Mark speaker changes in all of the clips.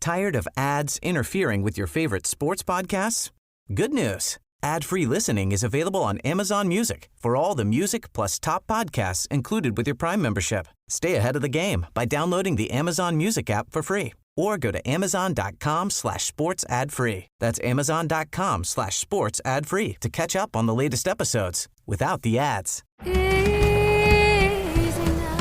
Speaker 1: Tired of ads interfering with your favorite sports podcasts? Good news. Ad-free listening is available on Amazon Music for all the music plus top podcasts included with your Prime membership. Stay ahead of the game by downloading the Amazon Music app for free or go to amazon.com/sports ad free. That's amazon.com/sports ad free to catch up on the latest episodes without the ads.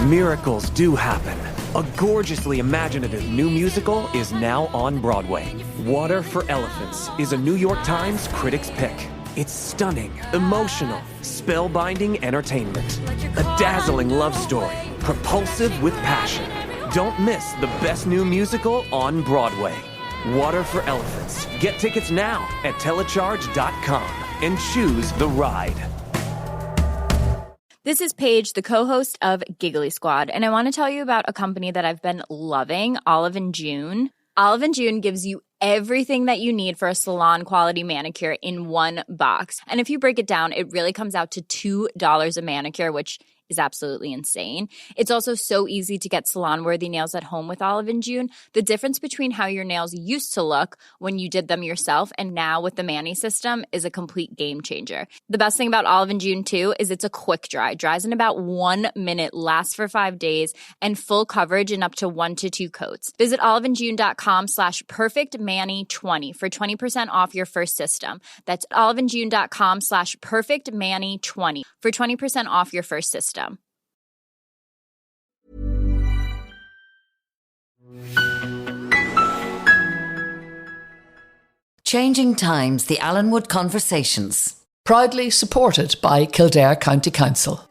Speaker 2: Miracles do happen. A gorgeously imaginative new musical is now on Broadway. Water for Elephants is a New York Times Critics' Pick. It's stunning, emotional, spellbinding entertainment. A dazzling love story, propulsive with passion. Don't miss the best new musical on Broadway. Water for Elephants. Get tickets now at telecharge.com and choose the ride.
Speaker 3: This is Paige, the co-host of Giggly Squad, and I want to tell you about a company that I've been loving, Olive & June. Olive & June gives you everything that you need for a salon-quality manicure in one box. And if you break it down, it really comes out to $2 a manicure, which is absolutely insane. It's also so easy to get salon-worthy nails at home with Olive & June. The difference between how your nails used to look when you did them yourself and now with the Mani system is a complete game changer. The best thing about Olive & June, too, is it's a quick dry. Dries in about 1 minute, lasts for 5 days, and full coverage in up to 1 to 2 coats. Visit oliveandjune.com/perfectmani20 for 20% off your first system. That's oliveandjune.com/perfectmani20 for 20% off your first system.
Speaker 4: Changing Times, the Allenwood Conversations.
Speaker 5: Proudly supported by Kildare County Council.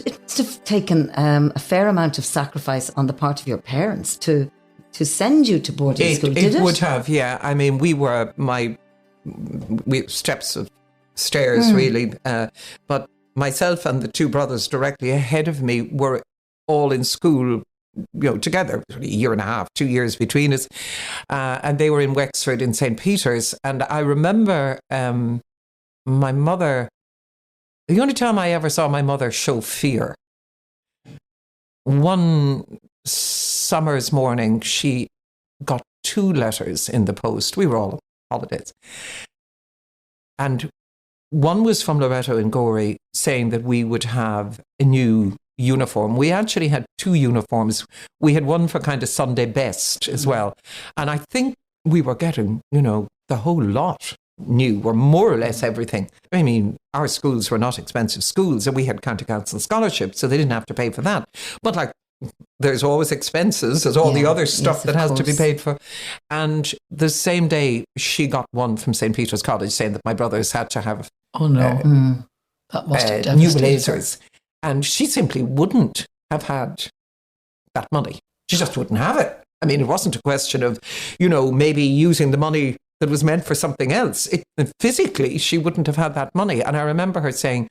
Speaker 4: It must have taken a fair amount of sacrifice on the part of your parents to send you to boarding school, did it?
Speaker 6: It would have, yeah. I mean, we steps of stairs, really. But myself and the 2 brothers directly ahead of me were all in school, together, a year and a half, 2 years between us. And they were in Wexford in St. Peter's. And I remember my mother, the only time I ever saw my mother show fear, one summer's morning, she got 2 letters in the post. We were all on holidays. And one was from Loretto in Gorey saying that we would have a new uniform. We actually had 2 uniforms. We had one for kind of Sunday best as well. And I think we were getting, the whole lot new, or more or less everything. I mean, our schools were not expensive schools, and we had county council scholarships, so they didn't have to pay for that. But there's always expenses. There's all the other stuff that has to be paid for. And the same day, she got one from St. Peter's College saying that my brothers had to have
Speaker 5: that must have
Speaker 6: new blazers. And she simply wouldn't have had that money. She just wouldn't have it. I mean, it wasn't a question of, maybe using the money that was meant for something else. Physically, she wouldn't have had that money. And I remember her saying,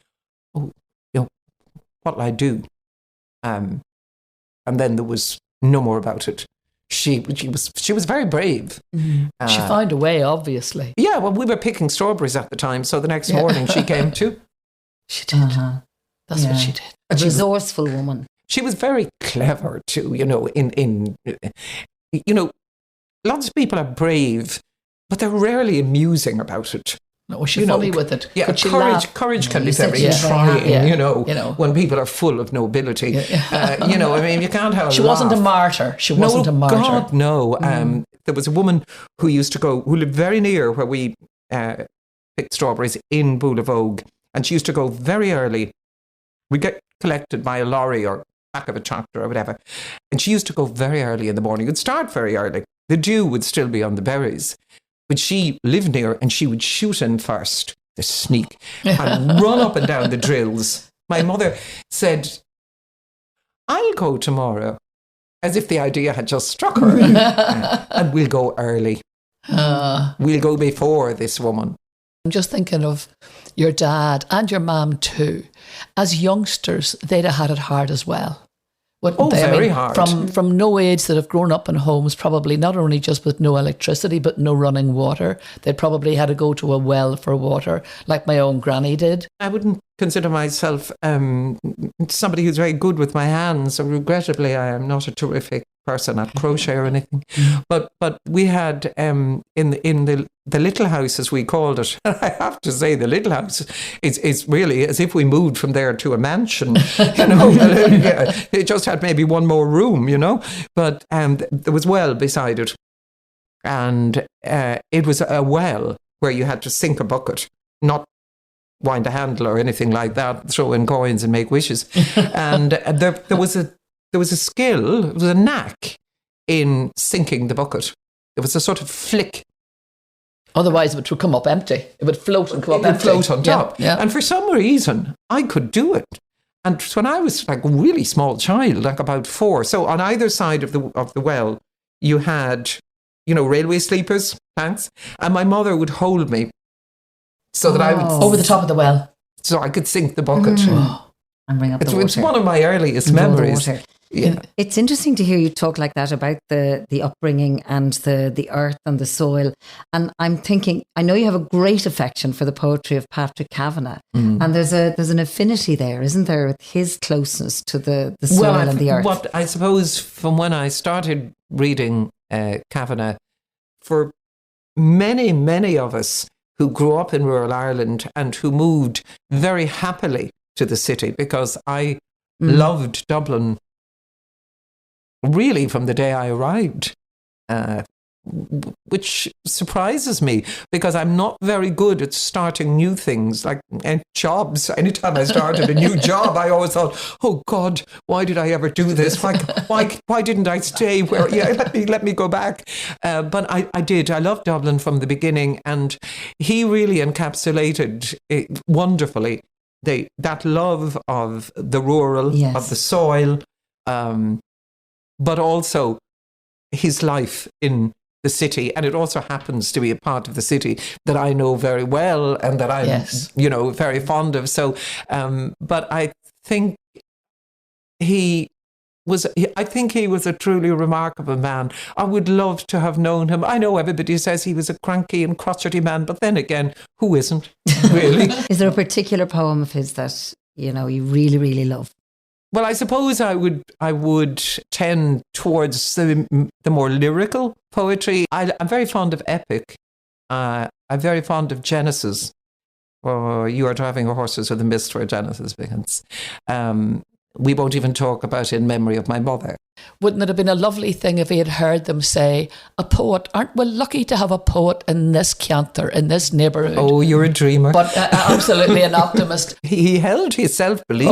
Speaker 6: what'll I do? And then there was no more about it. She was very brave.
Speaker 5: She found a way, obviously.
Speaker 6: Yeah, well, we were picking strawberries at the time, so the next morning she came too.
Speaker 5: She did. That's what she did.
Speaker 4: A resourceful woman.
Speaker 6: She was very clever too. Lots of people are brave, but they're rarely amusing about it.
Speaker 5: No, was she funny with it?
Speaker 6: Yeah, courage can be very trying, when people are full of nobility. I mean, you can't have a
Speaker 5: She wasn't a martyr. She wasn't a martyr.
Speaker 6: God, no. There was a woman who lived very near where we picked strawberries in Boule-Vogue, and she used to go very early. We'd get collected by a lorry or back of a tractor or whatever, and she used to go very early in the morning. It'd start very early. The dew would still be on the berries. But she lived near, and she would shoot in first, the sneak, and run up and down the drills. My mother said, I'll go tomorrow, as if the idea had just struck her. And we'll go early. We'll go before this woman.
Speaker 5: I'm just thinking of your dad and your mum too. As youngsters, they'd have had it hard as well.
Speaker 6: Very hard.
Speaker 5: From no age, that have grown up in homes, probably not only just with no electricity, but no running water. They probably had to go to a well for water, like my own granny did.
Speaker 6: I wouldn't consider myself somebody who's very good with my hands. So regrettably, I am not a terrific person at crochet or anything. But we had in the little house, as we called it. I have to say, the little house is really as if we moved from there to a mansion. It just had maybe one more room, But there was well beside it, and it was a well where you had to sink a bucket, not wind a handle or anything like that, throw in coins and make wishes. And there was a skill, there was a knack in sinking the bucket. There was a sort of flick.
Speaker 5: Otherwise, it would come up empty. It would float and come up empty.
Speaker 6: It would float on top.
Speaker 5: Yeah.
Speaker 6: And for some reason, I could do it. And when I was like a really small child, like about 4, so on either side of the well, you had, railway sleepers, planks, and my mother would hold me so that I would...
Speaker 5: Over the top of the well.
Speaker 6: So I could sink the bucket.
Speaker 4: And bring up the water.
Speaker 6: It's one of my earliest memories. Yeah.
Speaker 4: It's interesting to hear you talk like that about the upbringing and the earth and the soil. And I'm thinking, I know you have a great affection for the poetry of Patrick Kavanagh, and there's an affinity there, isn't there, with his closeness to the soil and the earth?
Speaker 6: What I suppose from when I started reading Kavanagh, for many, many of us who grew up in rural Ireland and who moved very happily to the city, because I loved Dublin really from the day I arrived, which surprises me because I'm not very good at starting new things, like jobs. Anytime I started a new job, I always thought, oh God, why did I ever do this? Why didn't I stay where? Yeah, let me go back. But I did. I loved Dublin from the beginning, and he really encapsulated it wonderfully that love of the rural, of the soil, but also his life in the city. And it also happens to be a part of the city that I know very well and that I'm, very fond of. So, but I think he was a truly remarkable man. I would love to have known him. I know everybody says he was a cranky and crotchety man, but then again, who isn't, really?
Speaker 4: Is there a particular poem of his that, you really, really love?
Speaker 6: Well, I suppose I would tend towards the more lyrical poetry. I'm very fond of epic. I'm very fond of Genesis. Or you are driving your horses with the mist where Genesis begins. We won't even talk about In Memory of My Mother.
Speaker 5: Wouldn't it have been a lovely thing if he had heard them say, a poet, aren't we lucky to have a poet in this canter, in this neighbourhood?
Speaker 6: Oh, you're a dreamer.
Speaker 5: But absolutely an optimist.
Speaker 6: He held his self-belief.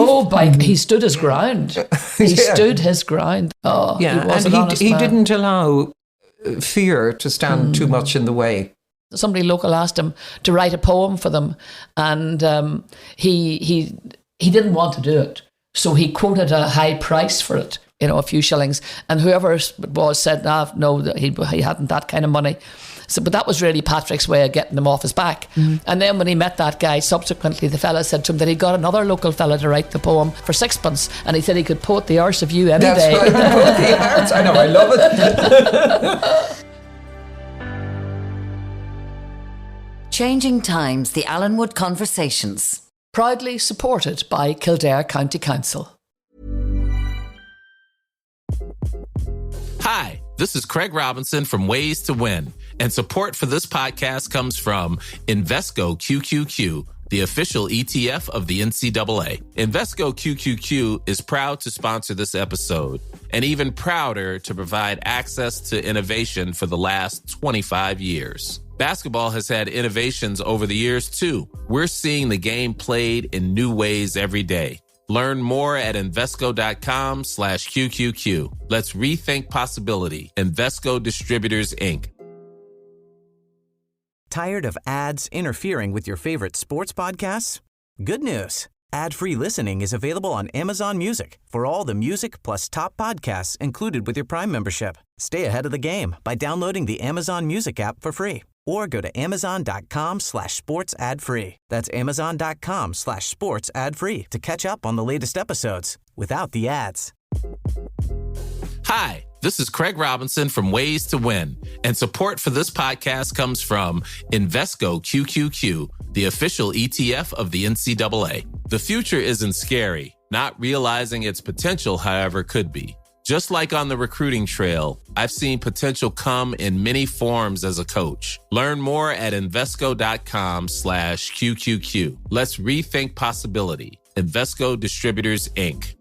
Speaker 5: He stood his ground. He stood his ground. Oh,
Speaker 6: yeah,
Speaker 5: he was
Speaker 6: and
Speaker 5: an honest man.
Speaker 6: didn't allow fear to stand too much in the way.
Speaker 5: Somebody local asked him to write a poem for them, and he didn't want to do it. So he quoted a high price for it, a few shillings. And whoever it was said, no, he hadn't that kind of money. So, but that was really Patrick's way of getting him off his back. And then when he met that guy, subsequently, the fella said to him that he got another local fella to write the poem for 6pence. And he said he could poet the arse of you any day.
Speaker 6: That's right, poet the arse. I know, I love it.
Speaker 4: Changing Times, the Allenwood Conversations.
Speaker 5: Proudly supported by Kildare County Council.
Speaker 7: Hi, this is Craig Robinson from Ways to Win, and support for this podcast comes from Invesco QQQ, the official ETF of the NCAA. Invesco QQQ is proud to sponsor this episode, and even prouder to provide access to innovation for the last 25 years. Basketball has had innovations over the years, too. We're seeing the game played in new ways every day. Learn more at Invesco.com/QQQ. Let's rethink possibility. Invesco Distributors, Inc.
Speaker 1: Tired of ads interfering with your favorite sports podcasts? Good news. Ad-free listening is available on Amazon Music for all the music plus top podcasts included with your Prime membership. Stay ahead of the game by downloading the Amazon Music app for free or go to Amazon.com/sports ad free. That's Amazon.com/sports ad free to catch up on the latest episodes without the ads.
Speaker 7: Hi, this is Craig Robinson from Ways to Win, and support for this podcast comes from Invesco QQQ, the official ETF of the NCAA. The future isn't scary. Not realizing its potential, however, could be. Just like on the recruiting trail, I've seen potential come in many forms as a coach. Learn more at Invesco.com/QQQ. Let's rethink possibility. Invesco Distributors, Inc.